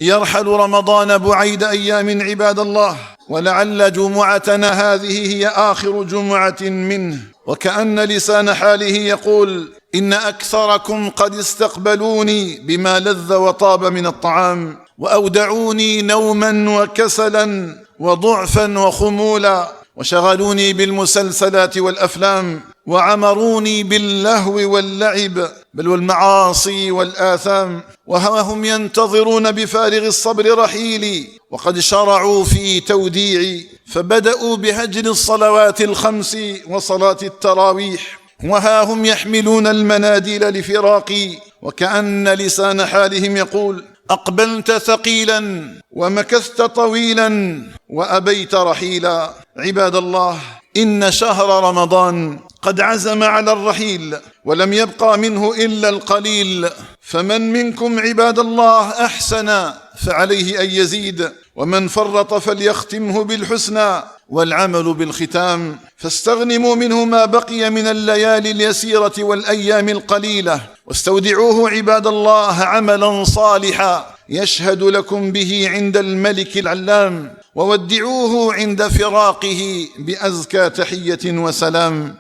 يرحل رمضان بعيد أيام عباد الله، ولعل جمعتنا هذه هي آخر جمعة منه، وكأن لسان حاله يقول: إن أكثركم قد استقبلوني بما لذ وطاب من الطعام، وأودعوني نوما وكسلا وضعفا وخمولا، وشغلوني بالمسلسلات والأفلام، وعمروني باللهو واللعب، بل والمعاصي والآثام، وها هم ينتظرون بفارغ الصبر رحيلي، وقد شرعوا في توديعي، فبدأوا بهجر الصلوات الخمس وصلاة التراويح، وها هم يحملون المناديل لفراقي، وكأن لسان حالهم يقول: أقبلت ثقيلا ومكثت طويلا وأبيت رحيلا. عباد الله، إن شهر رمضان قد عزم على الرحيل، ولم يبقى منه إلا القليل، فمن منكم عباد الله أحسن فعليه أن يزيد، ومن فرط فليختمه بالحسنى، والعمل بالختام، فاستغنموا منه ما بقي من الليالي اليسيرة والأيام القليلة، واستودعوه عباد الله عملا صالحا يشهد لكم به عند الملك العلام، وودعوه عند فراقه بأزكى تحية وسلام.